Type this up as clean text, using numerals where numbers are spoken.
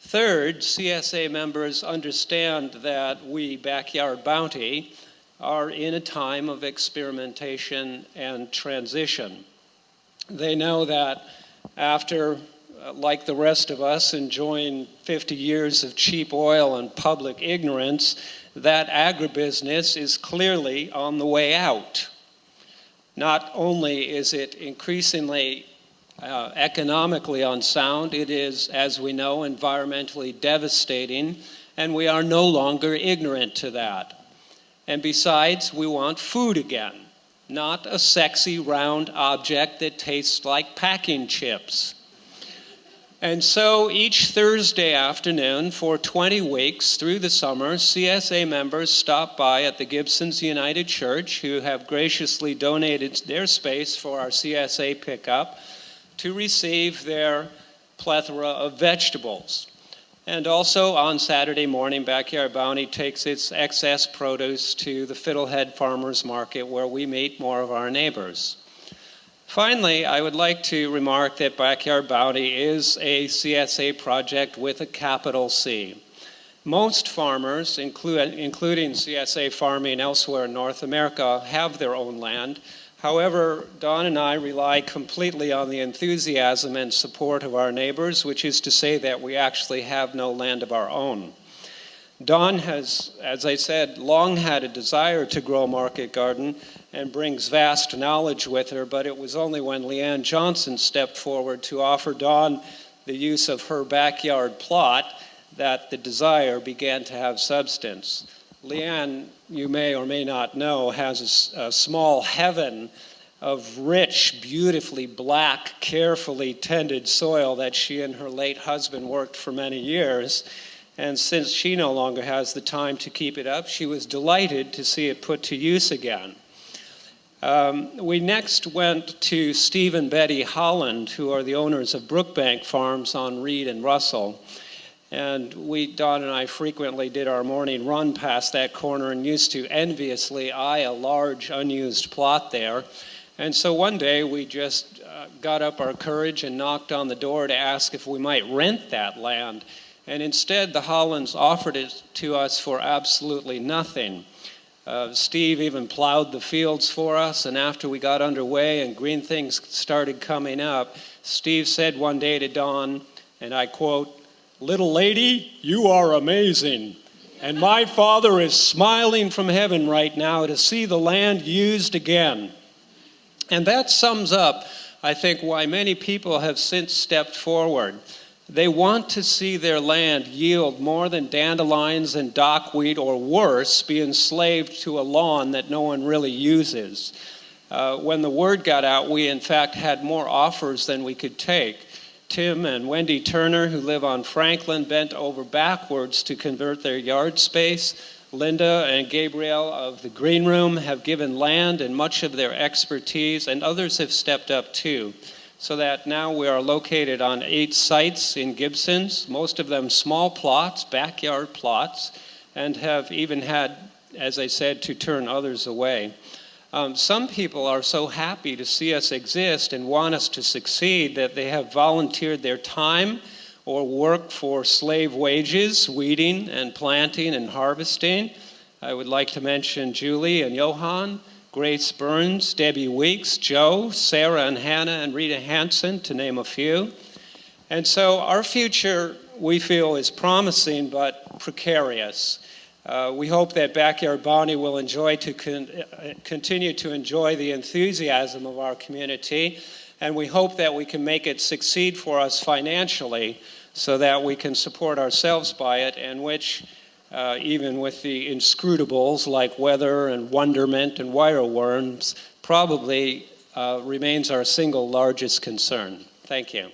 Third, CSA members understand that we, Backyard Bounty, are in a time of experimentation and transition. They know that after, like the rest of us, enjoying 50 years of cheap oil and public ignorance, that agribusiness is clearly on the way out. Not only is it increasingly economically unsound, it is, as we know, environmentally devastating, and we are no longer ignorant to that. And besides, we want food again, not a sexy round object that tastes like packing chips. And so each Thursday afternoon for 20 weeks through the summer, CSA members stop by at the Gibsons United Church, who have graciously donated their space for our CSA pickup, to receive their plethora of vegetables. And also on Saturday morning, Backyard Bounty takes its excess produce to the Fiddlehead Farmers Market, where we meet more of our neighbors. Finally, I would like to remark that Backyard Bounty is a CSA project with a capital C. Most farmers, including CSA farming elsewhere in North America, have their own land. However, Don and I rely completely on the enthusiasm and support of our neighbors, which is to say that we actually have no land of our own. Don has, as I said, long had a desire to grow a market garden and brings vast knowledge with her, but it was only when Leanne Johnson stepped forward to offer Don the use of her backyard plot that the desire began to have substance. Leanne, you may or may not know, has a small heaven of rich, beautifully black, carefully tended soil that she and her late husband worked for many years. And since she no longer has the time to keep it up, she was delighted to see it put to use again. We next went to Steve and Betty Holland, who are the owners of Brookbank Farms on Reed and Russell. And Don and I frequently did our morning run past that corner and used to enviously eye a large unused plot there. And so one day we just got up our courage and knocked on the door to ask if we might rent that land. And instead, the Hollands offered it to us for absolutely nothing. Steve even plowed the fields for us, and after we got underway and green things started coming up, Steve said one day to Don, and I quote, "Little lady, you are amazing, and my Father is smiling from heaven right now to see the land used again." And that sums up, I think, why many people have since stepped forward. They want to see their land yield more than dandelions and dockweed, or worse, be enslaved to a lawn that no one really uses. When the word got out, we in fact had more offers than we could take. Tim and Wendy Turner, who live on Franklin, bent over backwards to convert their yard space. Linda and Gabrielle of the Green Room have given land and much of their expertise, and others have stepped up too, so that now we are located on 8 sites in Gibsons, most of them small plots, backyard plots, and have even had, as I said, to turn others away. Some people are so happy to see us exist and want us to succeed that they have volunteered their time or work for slave wages, weeding and planting and harvesting. I would like to mention Julie and Johan, Grace Burns, Debbie Weeks, Joe, Sarah and Hannah, and Rita Hansen, to name a few. And so our future, we feel, is promising but precarious. We hope that Backyard Bounty will continue to enjoy the enthusiasm of our community, and we hope that we can make it succeed for us financially so that we can support ourselves by it, and which, even with the inscrutables like weather and wonderment and wireworms, probably remains our single largest concern. Thank you.